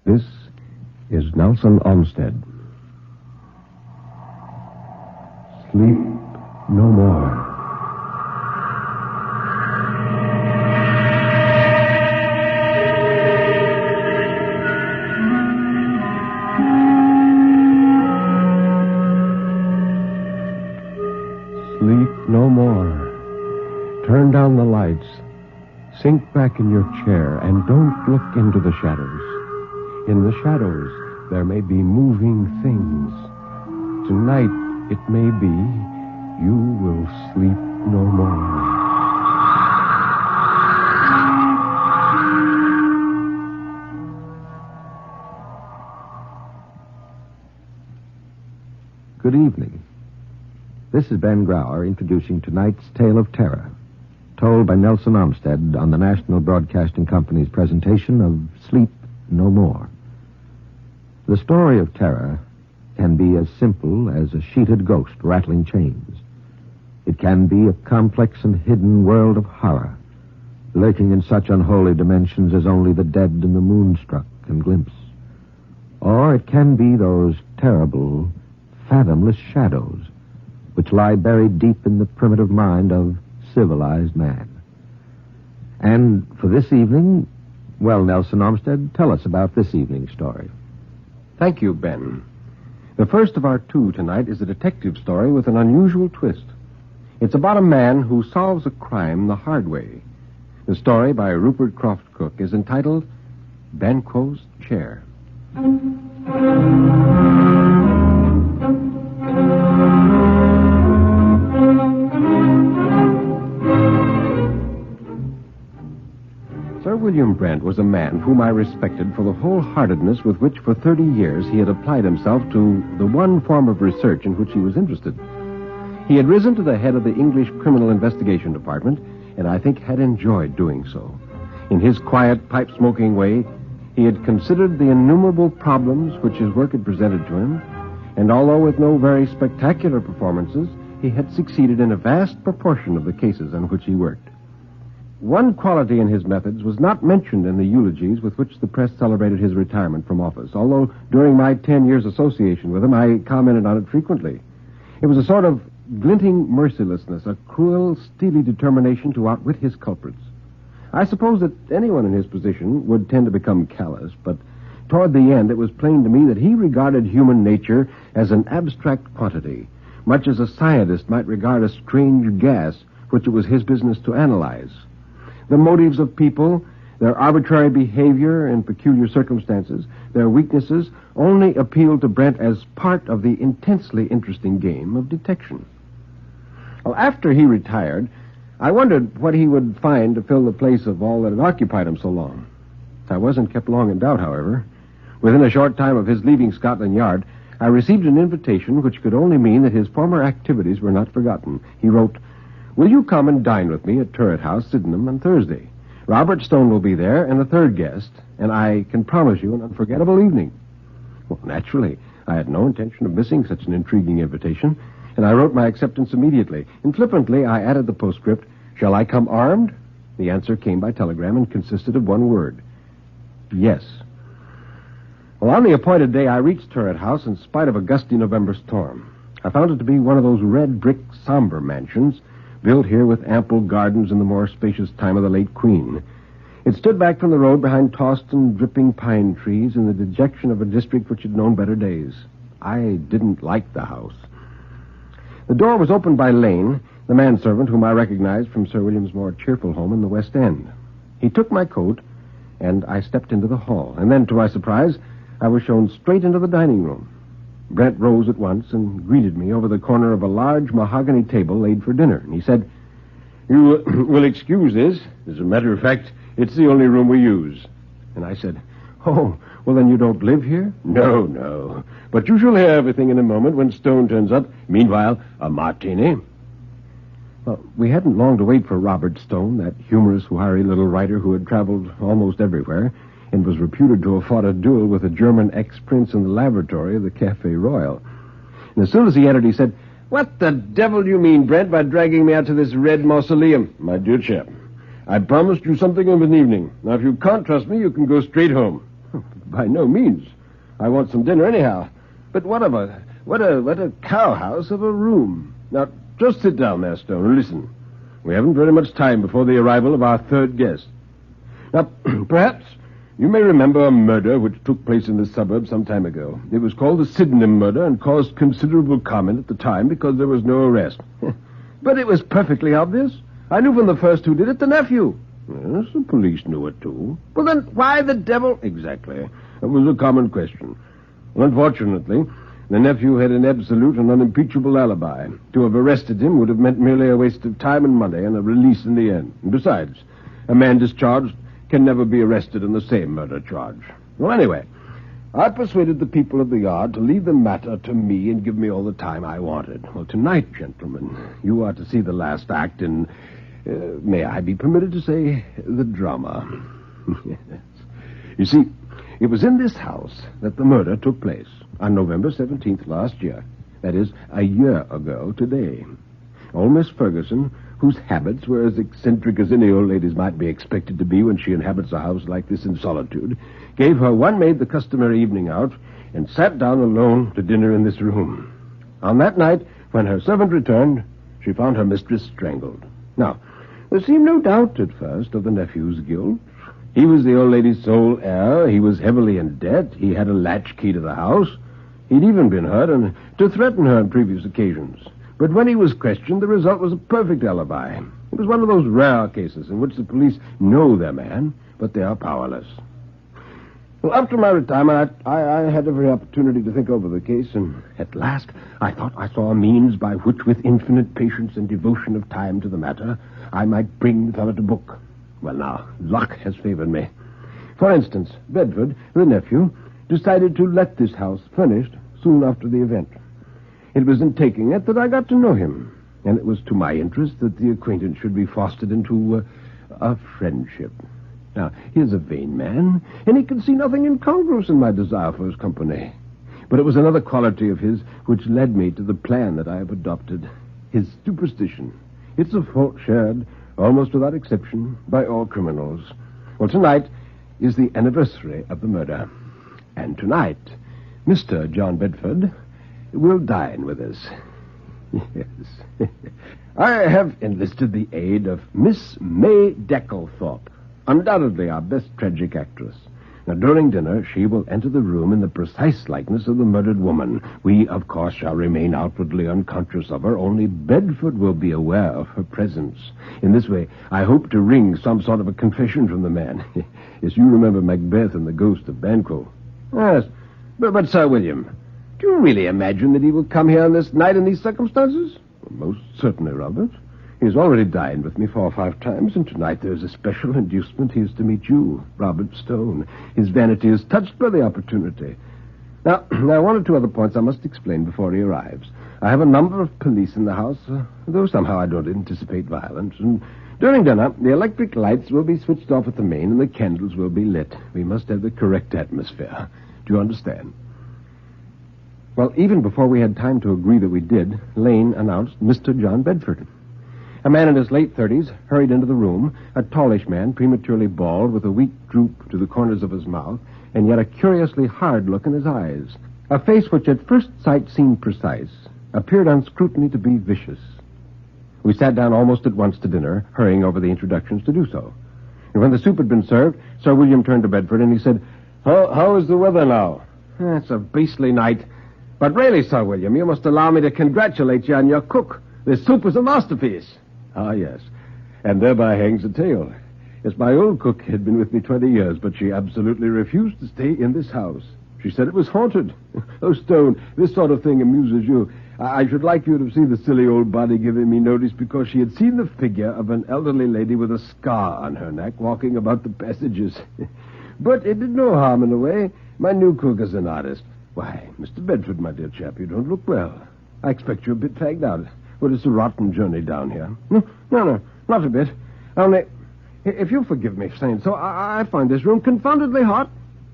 This is Nelson Olmsted. Sleep no more. Sleep no more. Turn down the lights. Sink back in your chair and don't look into the shadows. In the shadows, there may be moving things. Tonight, it may be you will sleep no more. Good evening. This is Ben Grauer introducing tonight's Tale of Terror, told by Nelson Olmsted on the National Broadcasting Company's presentation of Sleep No More. The story of terror can be as simple as a sheeted ghost rattling chains. It can be a complex and hidden world of horror, lurking in such unholy dimensions as only the dead and the moonstruck can glimpse. Or it can be those terrible, fathomless shadows which lie buried deep in the primitive mind of civilized man. And for this evening, well, Nelson Olmsted, tell us about this evening's story. Thank you, Ben. The first of our two tonight is a detective story with an unusual twist. It's about a man who solves a crime the hard way. The story, by Rupert Croft Cook, is entitled Banquo's Chair. Sir William Brent was a man whom I respected for the wholeheartedness with which for 30 years he had applied himself to the one form of research in which he was interested. He had risen to the head of the English Criminal Investigation Department, and I think had enjoyed doing so. In his quiet, pipe-smoking way, he had considered the innumerable problems which his work had presented to him, and although with no very spectacular performances, he had succeeded in a vast proportion of the cases on which he worked. One quality in his methods was not mentioned in the eulogies with which the press celebrated his retirement from office, although during my 10 years' association with him, I commented on it frequently. It was a sort of glinting mercilessness, a cruel, steely determination to outwit his culprits. I suppose that anyone in his position would tend to become callous, but toward the end it was plain to me that he regarded human nature as an abstract quantity, much as a scientist might regard a strange gas which it was his business to analyze. The motives of people, their arbitrary behavior in peculiar circumstances, their weaknesses, only appealed to Brent as part of the intensely interesting game of detection. Well, after he retired, I wondered what he would find to fill the place of all that had occupied him so long. I wasn't kept long in doubt, however. Within a short time of his leaving Scotland Yard, I received an invitation which could only mean that his former activities were not forgotten. He wrote, "Will you come and dine with me at Turret House, Sydenham, on Thursday? Robert Stone will be there, and a third guest, and I can promise you an unforgettable evening." Well, naturally, I had no intention of missing such an intriguing invitation, and I wrote my acceptance immediately. And flippantly, I added the postscript, "Shall I come armed?" The answer came by telegram and consisted of one word: yes. Well, on the appointed day, I reached Turret House in spite of a gusty November storm. I found it to be one of those red brick, somber mansions built here with ample gardens in the more spacious time of the late Queen. It stood back from the road behind tossed and dripping pine trees in the dejection of a district which had known better days. I didn't like the house. The door was opened by Lane, the manservant whom I recognized from Sir William's more cheerful home in the West End. He took my coat, and I stepped into the hall. And then, to my surprise, I was shown straight into the dining room. Brent rose at once and greeted me over the corner of a large mahogany table laid for dinner. And he said, "You will excuse this. As a matter of fact, it's the only room we use." And I said, "Oh, well, then you don't live here?" No. But you shall hear everything in a moment when Stone turns up. Meanwhile, a martini." Well, we hadn't long to wait for Robert Stone, that humorous, wiry little writer who had traveled almost everywhere and was reputed to have fought a duel with a German ex-prince in the lavatory of the Café Royal. And as soon as he entered, he said, "What the devil do you mean, Brent, by dragging me out to this red mausoleum?" "My dear chap, I promised you something of an evening. Now, if you can't trust me, you can go straight home." By no means. I want some dinner anyhow. But what a cowhouse of a room. Now, just sit down there, Stone, and listen. We haven't very much time before the arrival of our third guest. Now, perhaps you may remember a murder which took place in the suburb some time ago. It was called the Sydenham murder and caused considerable comment at the time because there was no arrest. But it was perfectly obvious. I knew from the first who did it, the nephew. Yes, the police knew it, too. Well, then, why the devil? Exactly. That was a common question. Well, unfortunately, the nephew had an absolute and unimpeachable alibi. To have arrested him would have meant merely a waste of time and money and a release in the end. And besides, a man discharged can never be arrested in the same murder charge. Well, anyway, I persuaded the people of the yard to leave the matter to me and give me all the time I wanted. Well, tonight, gentlemen, you are to see the last act in, may I be permitted to say, the drama. Yes. You see, it was in this house that the murder took place on November 17th last year. That is, a year ago today. Old Miss Ferguson, whose habits were as eccentric as any old lady's might be expected to be when she inhabits a house like this in solitude, gave her one maid the customary evening out and sat down alone to dinner in this room. On that night, when her servant returned, she found her mistress strangled. Now, there seemed no doubt at first of the nephew's guilt. He was the old lady's sole heir. He was heavily in debt. He had a latchkey to the house. He'd even been heard and to threaten her on previous occasions. But when he was questioned, the result was a perfect alibi. It was one of those rare cases in which the police know their man, but they are powerless. Well, after my retirement, I had every opportunity to think over the case, and at last I thought I saw a means by which, with infinite patience and devotion of time to the matter, I might bring the fellow to book. Well, now, luck has favored me. For instance, Bedford, the nephew, decided to let this house furnished soon after the event. It was in taking it that I got to know him, and it was to my interest that the acquaintance should be fostered into a friendship. Now, he is a vain man, and he can see nothing incongruous in my desire for his company. But it was another quality of his which led me to the plan that I have adopted, his superstition. It's a fault shared, almost without exception, by all criminals. Well, tonight is the anniversary of the murder. And tonight, Mr. John Bedford will dine with us. Yes. I have enlisted the aid of Miss May Decklethorpe, undoubtedly our best tragic actress. Now, during dinner, she will enter the room in the precise likeness of the murdered woman. We, of course, shall remain outwardly unconscious of her. Only Bedford will be aware of her presence. In this way, I hope to wring some sort of a confession from the man. Yes, you remember Macbeth and the ghost of Banquo. Yes, but Sir William, do you really imagine that he will come here on this night in these circumstances? Well, most certainly, Robert. He has already dined with me 4 or 5 times, and tonight there is a special inducement. He is to meet you, Robert Stone. His vanity is touched by the opportunity. Now, one or two other points I must explain before he arrives. I have a number of police in the house, though somehow I don't anticipate violence. And during dinner, the electric lights will be switched off at the main, and the candles will be lit. We must have the correct atmosphere. Do you understand? Well, even before we had time to agree that we did, Lane announced Mr. John Bedford. A man in his late 30s hurried into the room, a tallish man, prematurely bald, with a weak droop to the corners of his mouth, and yet a curiously hard look in his eyes. A face which at first sight seemed precise, appeared on scrutiny to be vicious. We sat down almost at once to dinner, hurrying over the introductions to do so. And when the soup had been served, Sir William turned to Bedford and he said, How is the weather now? It's a beastly night. But really, Sir William, you must allow me to congratulate you on your cook. This soup is a masterpiece. Ah, yes. And thereby hangs a tale. Yes, my old cook had been with me 20 years, but she absolutely refused to stay in this house. She said it was haunted. Oh, Stone, this sort of thing amuses you. I should like you to see the silly old body giving me notice because she had seen the figure of an elderly lady with a scar on her neck walking about the passages. But it did no harm in a way. My new cook is an artist. Why, Mr. Bedford, my dear chap, you don't look well. I expect you're a bit fagged out. Well, it's a rotten journey down here. No, not a bit. Only, if you'll forgive me for saying so, I find this room confoundedly hot.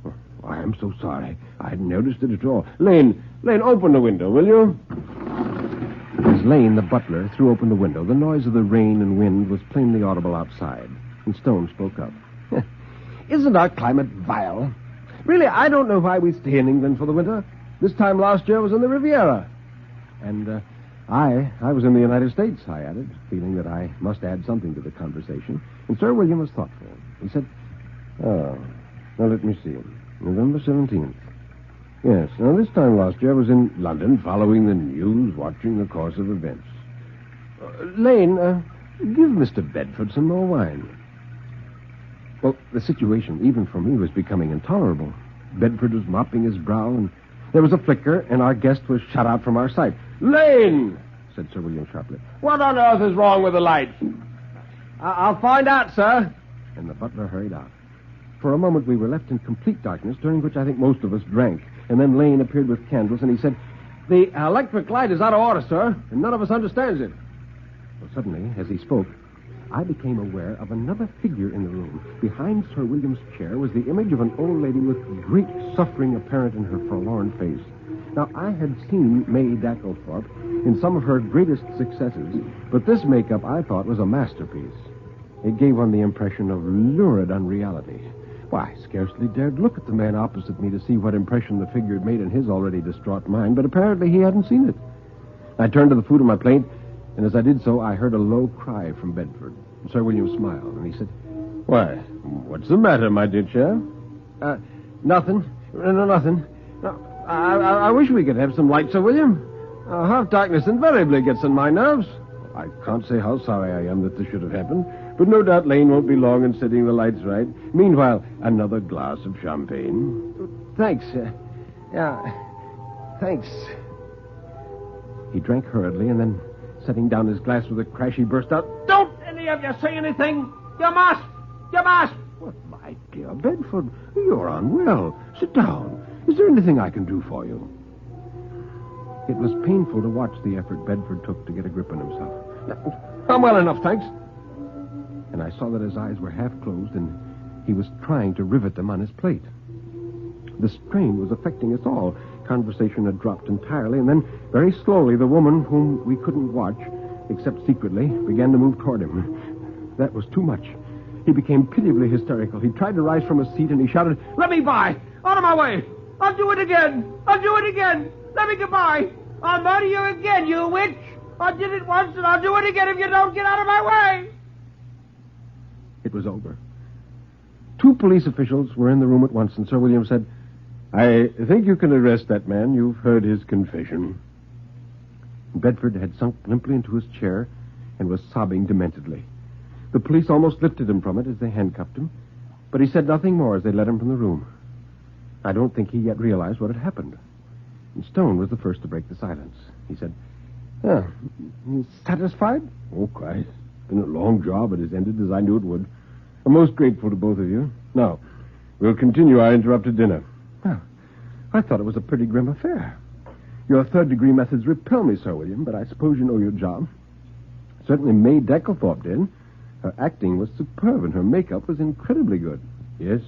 Oh, I am so sorry. I hadn't noticed it at all. Lane, open the window, will you? As Lane, the butler, threw open the window, the noise of the rain and wind was plainly audible outside, and Stone spoke up. Isn't our climate vile? Really, I don't know why we stay in England for the winter. This time last year was in the Riviera. And I was in the United States, I added, feeling that I must add something to the conversation. And Sir William was thoughtful. He said, now let me see. November 17th. Yes, now this time last year I was in London following the news, watching the course of events. Lane, give Mr. Bedford some more wine. Well, the situation, even for me, was becoming intolerable. Bedford was mopping his brow, and there was a flicker, and our guest was shut out from our sight. Lane, said Sir William sharply. What on earth is wrong with the lights? I'll find out, sir. And the butler hurried out. For a moment, we were left in complete darkness, during which I think most of us drank. And then Lane appeared with candles, and he said, The electric light is out of order, sir, and none of us understands it. Well, suddenly, as he spoke, I became aware of another figure in the room. Behind Sir William's chair was the image of an old lady with great suffering apparent in her forlorn face. Now, I had seen May Dacklethorpe in some of her greatest successes, but this makeup, I thought, was a masterpiece. It gave one the impression of lurid unreality. Why, I scarcely dared look at the man opposite me to see what impression the figure had made in his already distraught mind, but apparently he hadn't seen it. I turned to the food on my plate, and as I did so, I heard a low cry from Bedford. Sir William smiled, and he said, Why, what's the matter, my dear chap? Nothing. No, nothing. No, I wish we could have some light, Sir William. Half darkness invariably gets on my nerves. I can't say how sorry I am that this should have happened, but no doubt Lane won't be long in setting the lights right. Meanwhile, another glass of champagne. Thanks. Thanks. He drank hurriedly, and then, setting down his glass with a crash, he burst out, Don't any of you say anything! You must! You must! What, my dear Bedford, you're unwell. Sit down. Is there anything I can do for you? It was painful to watch the effort Bedford took to get a grip on himself. I'm well enough, thanks. And I saw that his eyes were half closed, and he was trying to rivet them on his plate. The strain was affecting us all. Conversation had dropped entirely, and then, very slowly, the woman, whom we couldn't watch, except secretly, began to move toward him. That was too much. He became pitiably hysterical. He tried to rise from his seat, and he shouted, Let me by! Out of my way! I'll do it again! I'll do it again! Let me get by! I'll murder you again, you witch! I did it once, and I'll do it again if you don't get out of my way! It was over. 2 police officials were in the room at once, and Sir William said, I think you can arrest that man. You've heard his confession. Bedford had sunk limply into his chair and was sobbing dementedly. The police almost lifted him from it as they handcuffed him, but he said nothing more as they led him from the room. I don't think he yet realized what had happened. And Stone was the first to break the silence. He said, you satisfied? Oh, quite. It's been a long job. It has ended as I knew it would. I'm most grateful to both of you. Now, we'll continue our interrupted dinner. Well, I thought it was a pretty grim affair. Your third-degree methods repel me, Sir William, but I suppose you know your job. Certainly May Dacklethorpe did. Her acting was superb, and her makeup was incredibly good. Yes.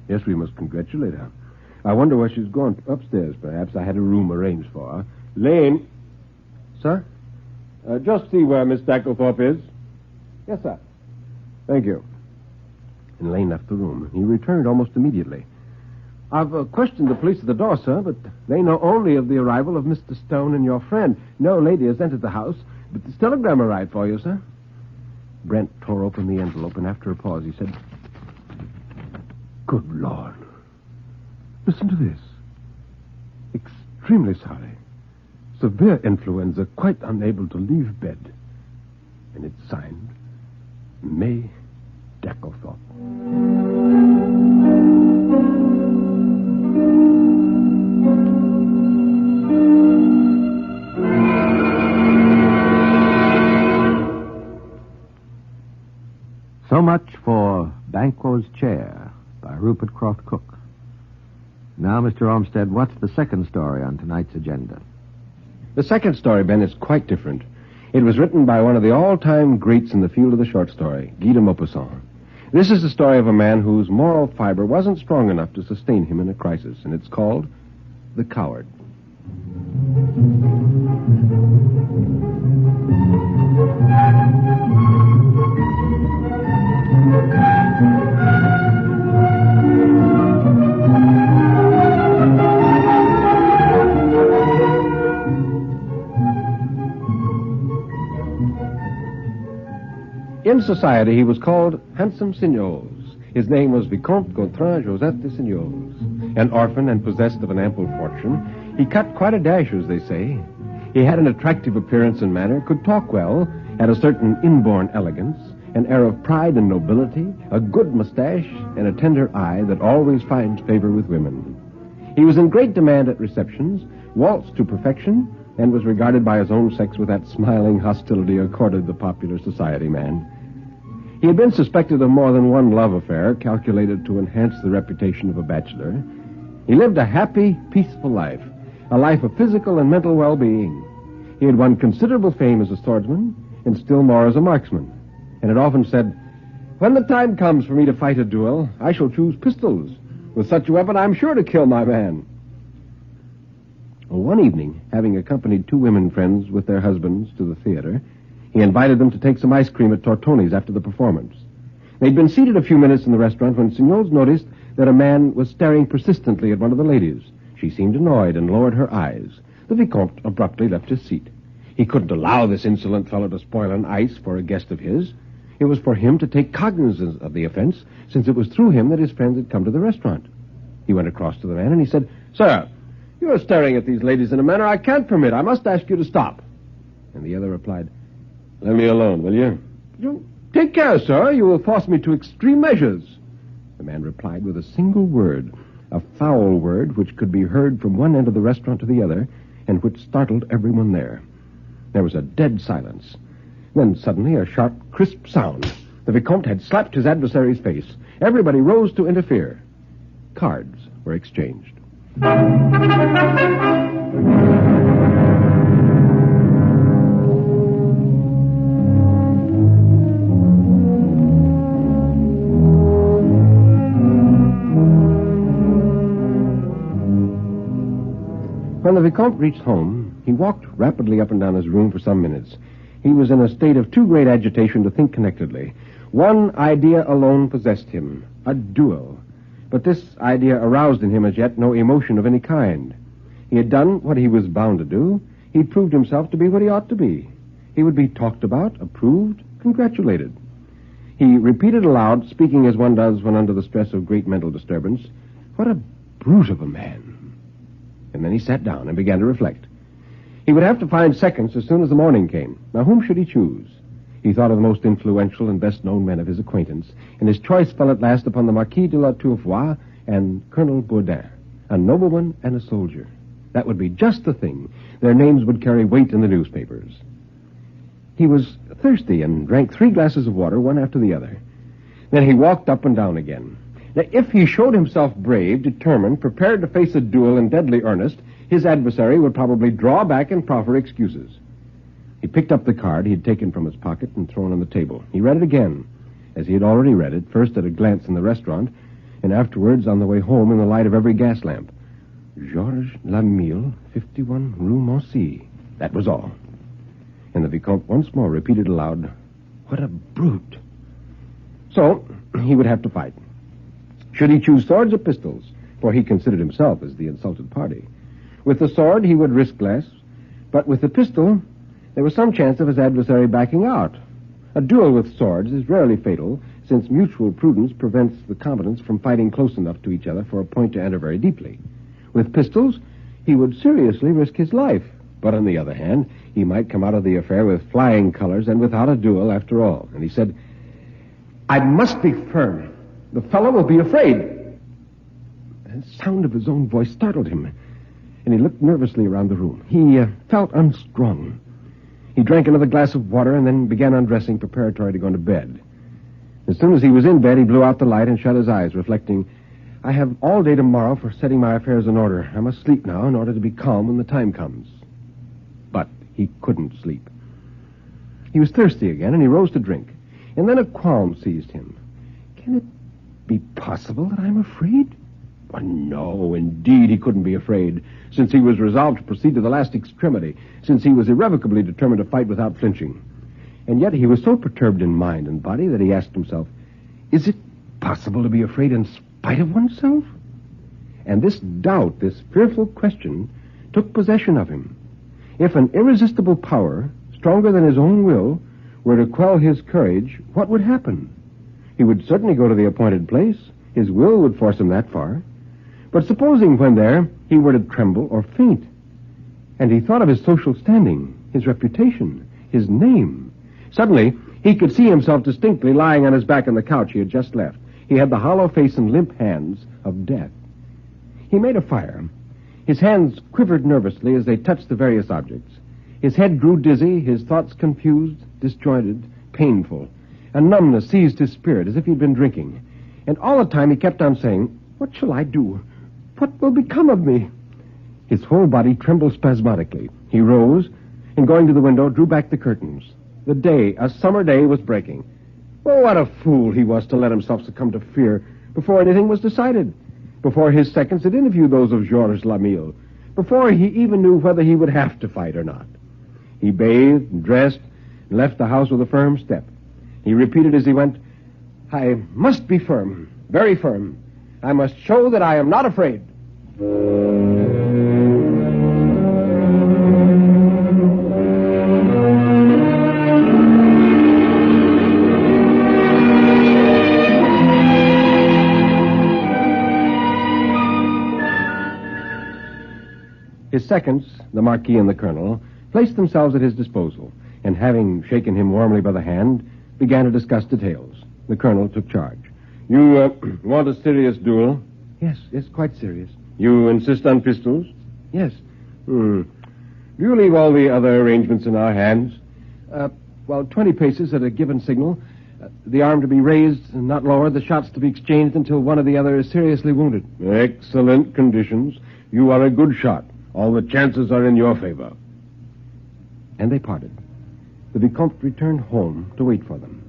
Yes, we must congratulate her. I wonder where she's gone. Upstairs, perhaps. I had a room arranged for her. Lane. Sir? Just see where Miss Dacklethorpe is. Yes, sir. Thank you. And Lane left the room. He returned almost immediately. I've questioned the police at the door, sir, but they know only of the arrival of Mr. Stone and your friend. No lady has entered the house, but this telegram arrived for you, sir. Brent tore open the envelope, and after a pause, he said, Good Lord. Listen to this. Extremely sorry. Severe influenza, quite unable to leave bed. And it's signed, May Dacklethorpe. So much for Banquo's Chair by Rupert Croft Cook. Now, Mr. Olmsted, what's the second story on tonight's agenda? The second story, Ben, is quite different. It was written by one of the all-time greats in the field of the short story, Guy de Maupassant. This is the story of a man whose moral fiber wasn't strong enough to sustain him in a crisis, and it's called The Coward. In society, he was called Handsome Signors. His name was Vicomte Gautran Joseph de Signors. An orphan and possessed of an ample fortune, he cut quite a dash, as they say. He had an attractive appearance and manner, could talk well, had a certain inborn elegance, an air of pride and nobility, a good mustache, and a tender eye that always finds favor with women. He was in great demand at receptions, waltzed to perfection, and was regarded by his own sex with that smiling hostility accorded the popular society man. He had been suspected of more than one love affair calculated to enhance the reputation of a bachelor. He lived a happy, peaceful life, a life of physical and mental well-being. He had won considerable fame as a swordsman, and still more as a marksman, and had often said, "When the time comes for me to fight a duel, I shall choose pistols. With such a weapon, I'm sure to kill my man." Well, one evening, having accompanied two women friends with their husbands to the theater, he invited them to take some ice cream at Tortoni's after the performance. They'd been seated a few minutes in the restaurant when Signors noticed that a man was staring persistently at one of the ladies. She seemed annoyed and lowered her eyes. The Vicomte abruptly left his seat. He couldn't allow this insolent fellow to spoil an ice for a guest of his. It was for him to take cognizance of the offense, since it was through him that his friends had come to the restaurant. He went across to the man and he said, "Sir, you are staring at these ladies in a manner I can't permit. I must ask you to stop." And the other replied, "Let me alone, will you?" "Take care, sir. You will force me to extreme measures." The man replied with a single word, a foul word which could be heard from one end of the restaurant to the other, and which startled everyone there. There was a dead silence. Then suddenly a sharp, crisp sound. The Vicomte had slapped his adversary's face. Everybody rose to interfere. Cards were exchanged. When the Vicomte reached home, he walked rapidly up and down his room for some minutes. He was in a state of too great agitation to think connectedly. One idea alone possessed him, a duel. But this idea aroused in him as yet no emotion of any kind. He had done what he was bound to do. He proved himself to be what he ought to be. He would be talked about, approved, congratulated. He repeated aloud, speaking as one does when under the stress of great mental disturbance, "What a brute of a man." And then he sat down and began to reflect. He would have to find seconds as soon as the morning came. Now, whom should he choose? He thought of the most influential and best-known men of his acquaintance, and his choice fell at last upon the Marquis de la Tourfoy and Colonel Bourdin, a nobleman and a soldier. That would be just the thing. Their names would carry weight in the newspapers. He was thirsty and drank 3 glasses of water, one after the other. Then he walked up and down again. Now, if he showed himself brave, determined, prepared to face a duel in deadly earnest, his adversary would probably draw back and proffer excuses. He picked up the card he had taken from his pocket and thrown on the table. He read it again, as he had already read it, first at a glance in the restaurant, and afterwards on the way home in the light of every gas lamp. Georges Lamille, 51 Rue Moncey. That was all. And the Vicomte once more repeated aloud, "What a brute." So, he would have to fight. Should he choose swords or pistols? For he considered himself as the insulted party. With the sword, he would risk less, but with the pistol, there was some chance of his adversary backing out. A duel with swords is rarely fatal, since mutual prudence prevents the combatants from fighting close enough to each other for a point to enter very deeply. With pistols, he would seriously risk his life, but on the other hand, he might come out of the affair with flying colors and without a duel after all. And he said, "I must be firm. The fellow will be afraid." The sound of his own voice startled him, and he looked nervously around the room. He felt unstrung. He drank another glass of water and then began undressing preparatory to going to bed. As soon as he was in bed, he blew out the light and shut his eyes, reflecting, "I have all day tomorrow for setting my affairs in order. I must sleep now in order to be calm when the time comes." But he couldn't sleep. He was thirsty again, and he rose to drink. And then a qualm seized him. Can it be possible that I'm afraid? Well, no, indeed, he couldn't be afraid, since he was resolved to proceed to the last extremity, since he was irrevocably determined to fight without flinching. And yet he was so perturbed in mind and body that he asked himself, is it possible to be afraid in spite of oneself? And this doubt, this fearful question, took possession of him. If an irresistible power, stronger than his own will, were to quell his courage, what would happen? He would certainly go to the appointed place. His will would force him that far. But supposing when there, he were to tremble or faint. And he thought of his social standing, his reputation, his name. Suddenly, he could see himself distinctly lying on his back on the couch he had just left. He had the hollow face and limp hands of death. He made a fire. His hands quivered nervously as they touched the various objects. His head grew dizzy, his thoughts confused, disjointed, painful. A numbness seized his spirit as if he'd been drinking. And all the time he kept on saying, "What shall I do? What will become of me?" His whole body trembled spasmodically. He rose, and going to the window, drew back the curtains. The day, a summer day, was breaking. Oh, what a fool he was to let himself succumb to fear before anything was decided, before his seconds had interviewed those of Georges Lamille, before he even knew whether he would have to fight or not. He bathed and dressed and left the house with a firm step. He repeated as he went, "I must be firm, very firm. I must show that I am not afraid." His seconds, the Marquis and the Colonel, placed themselves at his disposal, and having shaken him warmly by the hand, began to discuss details. The Colonel took charge. "You want a serious duel?" "Yes, it's quite serious." "You insist on pistols?" "Yes." Do you leave all the other arrangements in our hands?" 20 paces at a given signal. The arm to be raised and not lowered, the shots to be exchanged until one or the other is seriously wounded." "Excellent conditions. You are a good shot. All the chances are in your favor." And they parted. The Vicomte returned home to wait for them.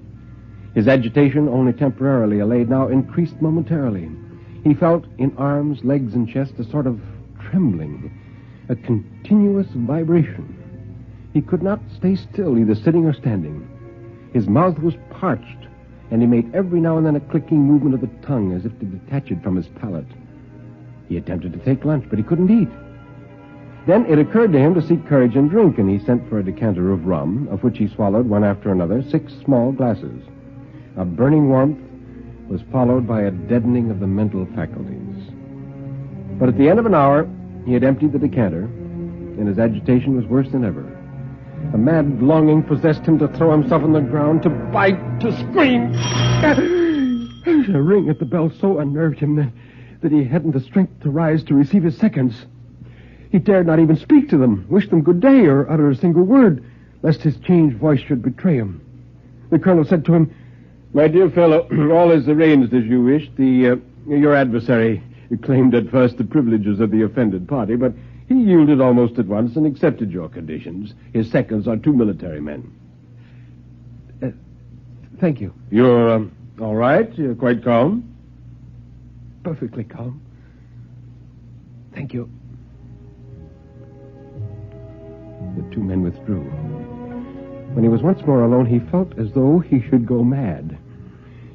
His agitation, only temporarily allayed, now increased momentarily. He felt in arms, legs, and chest a sort of trembling, a continuous vibration. He could not stay still, either sitting or standing. His mouth was parched, and he made every now and then a clicking movement of the tongue as if to detach it from his palate. He attempted to take lunch, but he couldn't eat. Then it occurred to him to seek courage and drink, and he sent for a decanter of rum, of which he swallowed, one after another, 6 small glasses. A burning warmth was followed by a deadening of the mental faculties. But at the end of an hour, he had emptied the decanter, and his agitation was worse than ever. A mad longing possessed him to throw himself on the ground, to bite, to scream. A ring at the bell so unnerved him that he hadn't the strength to rise to receive his seconds. He dared not even speak to them, wish them good day, or utter a single word, lest his changed voice should betray him. The Colonel said to him, "My dear fellow, all is arranged as you wished. Your adversary claimed at first the privileges of the offended party, but he yielded almost at once and accepted your conditions. His seconds are 2 military men." Thank you. "You're all right? You're quite calm?" "Perfectly calm. Thank you." The 2 men withdrew. When he was once more alone, he felt as though he should go mad.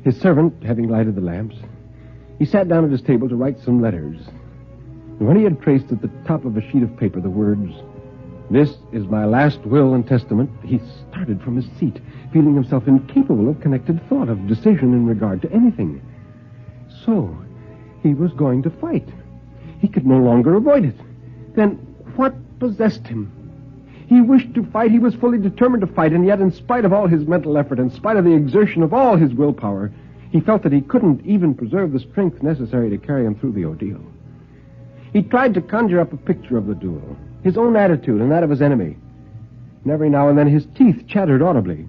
His servant, having lighted the lamps, he sat down at his table to write some letters. And when he had traced at the top of a sheet of paper the words, "This is my last will and testament," he started from his seat, feeling himself incapable of connected thought, of decision in regard to anything. So, he was going to fight. He could no longer avoid it. Then, what possessed him? He wished to fight. He was fully determined to fight, and yet, in spite of all his mental effort, in spite of the exertion of all his willpower, he felt that he couldn't even preserve the strength necessary to carry him through the ordeal. He tried to conjure up a picture of the duel, his own attitude and that of his enemy. And every now and then his teeth chattered audibly.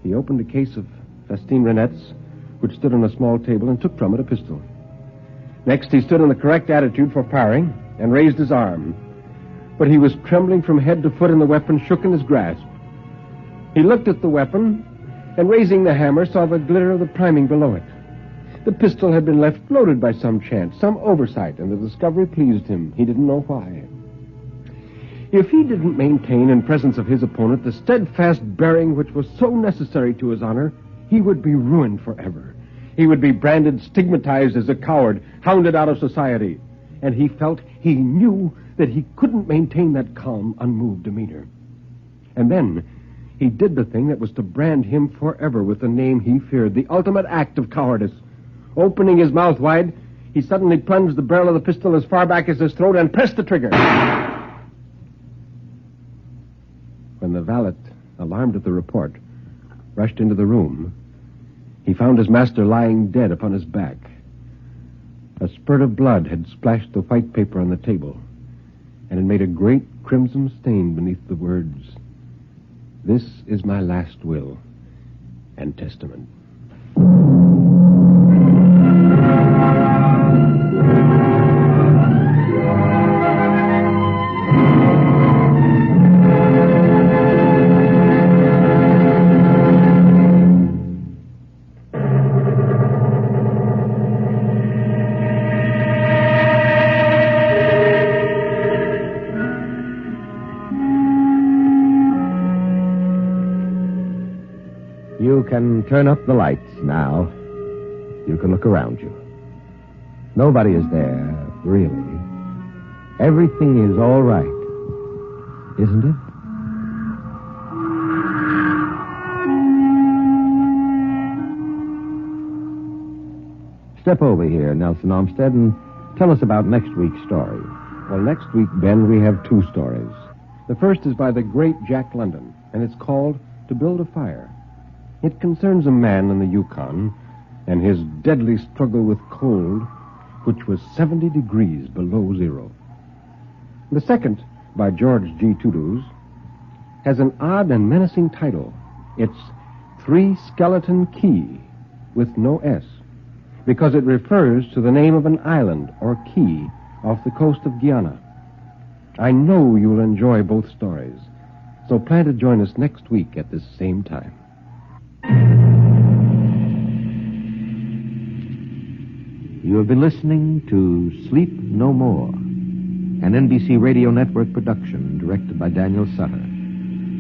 He opened a case of Festine Renettes, which stood on a small table, and took from it a pistol. Next, he stood in the correct attitude for firing and raised his arm. But he was trembling from head to foot, and the weapon shook in his grasp. He looked at the weapon, and raising the hammer, saw the glitter of the priming below it. The pistol had been left loaded by some chance, some oversight, and the discovery pleased him. He didn't know why. If he didn't maintain in presence of his opponent the steadfast bearing which was so necessary to his honor, he would be ruined forever. He would be branded, stigmatized as a coward, hounded out of society. And he knew that he couldn't maintain that calm, unmoved demeanor. And then He did the thing that was to brand him forever with the name he feared, the ultimate act of cowardice. Opening his mouth wide, he suddenly plunged the barrel of the pistol as far back as his throat and pressed the trigger. When the valet, alarmed at the report, rushed into the room, he found his master lying dead upon his back. A spurt of blood had splashed the white paper on the table and had made a great crimson stain beneath the words, "This is my last will and testament." You can turn up the lights now. You can look around you. Nobody is there, really. Everything is all right, isn't it? Step over here, Nelson Armstead, and tell us about next week's story. Well, next week, Ben, we have two stories. The first is by the great Jack London, and it's called To Build a Fire. It concerns a man in the Yukon and his deadly struggle with cold, which was 70 degrees below zero. The second, by George G. Tudors, has an odd and menacing title. It's Three Skeleton Key, with no S, because it refers to the name of an island or key off the coast of Guyana. I know you'll enjoy both stories, so plan to join us next week at this same time. You have been listening to Sleep No More, an NBC Radio Network production directed by Daniel Sutter.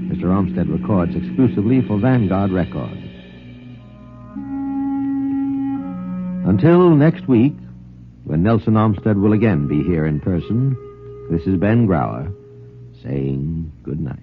Mr. Armstead records exclusively for Vanguard Records. Until next week, when Nelson Armstead will again be here in person, this is Ben Grauer saying good night.